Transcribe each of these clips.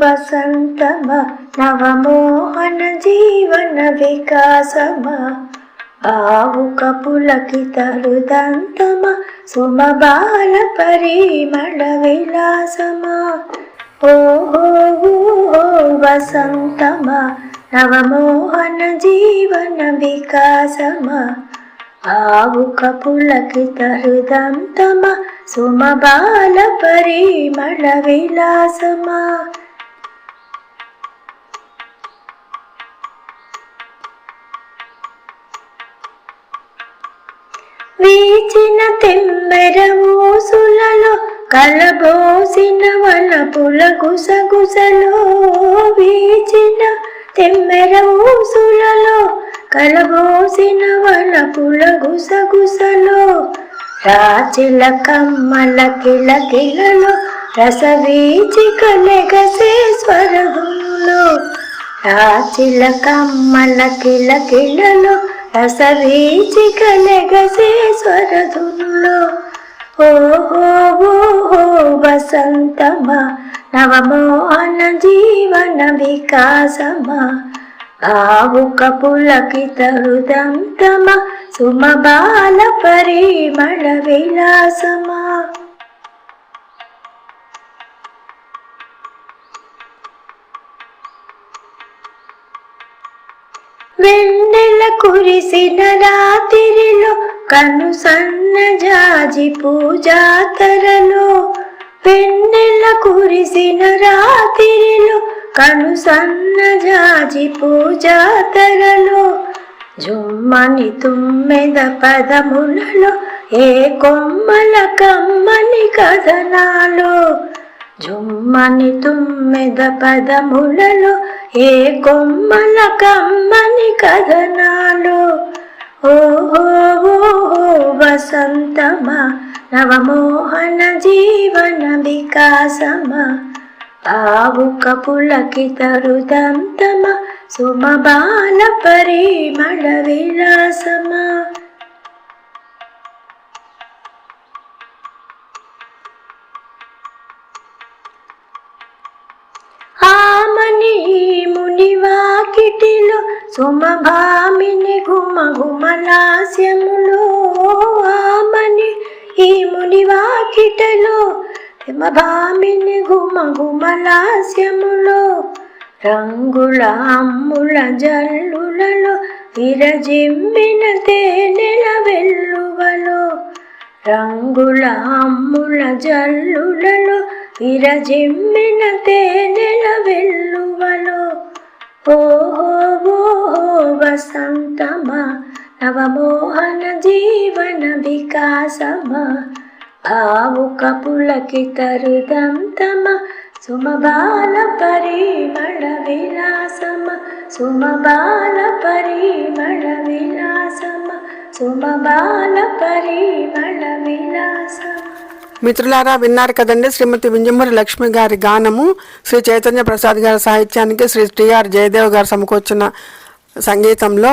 వసంతమా నవమోహన జీవన వికాసమా భావుక పులకిత హృదంతమా సుమబాల పరిమళ విలాసమా ఓహో వసంతమా నవమోహన జీవన వికాసమా భావుక పులకిత హృదంతమా సుమబాల పరిమళ విలాసమా వీచిన తెమ్మెర ఊసులలో కలబోసిన వలపుల గుసగుసలో వీచిన తెమ్మెర ఊసులలో కలబోసిన వలపుల గుసగుసలో రాచిల కమ్మల కిలకిలలో రసవీచిక లెగసే స్వరగుణులో రాచిల కమ్మల కిలకిలలో రసవీచిక లెగసే స్వరధునులో ఓహో వసంతమా నవమోహన జీవన వికాసమా భావుక పులకిత హృదంతమా సుమబాల పరిమళ విలాసమా వెన్నెల కురిసిన రాత్రిలో కను సన్న జాజి పూజాతరలో వెన్నెల కురిసిన రాత్రిలో కను సన్న జాజి పూజాతరలో జుమ్మని తుమ్మెద పదములలో ఏ కొమ్మల కమ్మని కథనాలో జుమ్మని తుమ్మెద పదములలో ఏ కొమ్మల కమ్మని కథనాలో ఓహో వసంతమా నవమోహన జీవన వికాసమా భావుక పులకిత హృదంతమా సుమబాల పరిమళ విలాసమా ఆమని మునివాకిటిలో సుమభామిని గుమగుమలాస్యములో ఆమని ఈ మునివాకిటలో సుమభామిని గుమగుమలాస్యములో రంగుల అమ్ముల జల్లులలో విరజిమ్మిన తేనెల వెల్లువలో రంగుల అమ్ముల జల్లులలో విరజిమ్మిన తేనెల వెల్లువలో ఓహో వసంతమా నవమోహన జీవన వికాసమా భావుక పులకిత హృదంతమా సుమబాల పరిమళ విలాసమా సుమబాల పరిమళ విలాసమా సుమబాల పరిమళ విలాసమా మిత్రులారా, విన్నారు కదండి శ్రీమతి వింజమూరి లక్ష్మి గారి గానము. శ్రీ చైతన్య ప్రసాద్ గారి సాహిత్యానికి శ్రీ టిఆర్ జయదేవ్ గారు సమకూర్చిన సంగీతంలో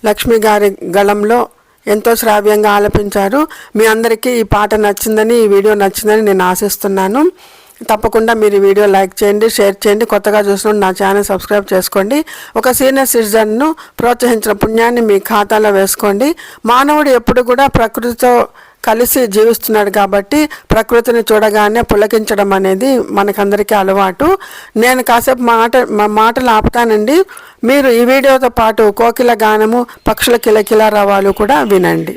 లక్ష్మి గారి గళంలో ఎంతో శ్రావ్యంగా ఆలపించారు. మీ అందరికీ ఈ పాట నచ్చిందని, ఈ వీడియో నచ్చిందని నేను ఆశిస్తున్నాను. తప్పకుండా మీరు ఈ వీడియో లైక్ చేయండి, షేర్ చేయండి. కొత్తగా చూసిన నా ఛానల్ సబ్స్క్రైబ్ చేసుకోండి. ఒక సీనియర్ సిటిజన్ను ప్రోత్సహించిన పుణ్యాన్ని మీ ఖాతాలో వేసుకోండి. మానవుడు ఎప్పుడు కూడా ప్రకృతితో కలిసి జీవిస్తున్నాడు కాబట్టి ప్రకృతిని చూడగానే పులకించడం అనేది మనకందరికీ అలవాటు. నేను కాసేపు మాటలు ఆపుతానండి. మీరు ఈ వీడియోతో పాటు కోకిల గానము, పక్షుల కిలకిల రవాలు కూడా వినండి.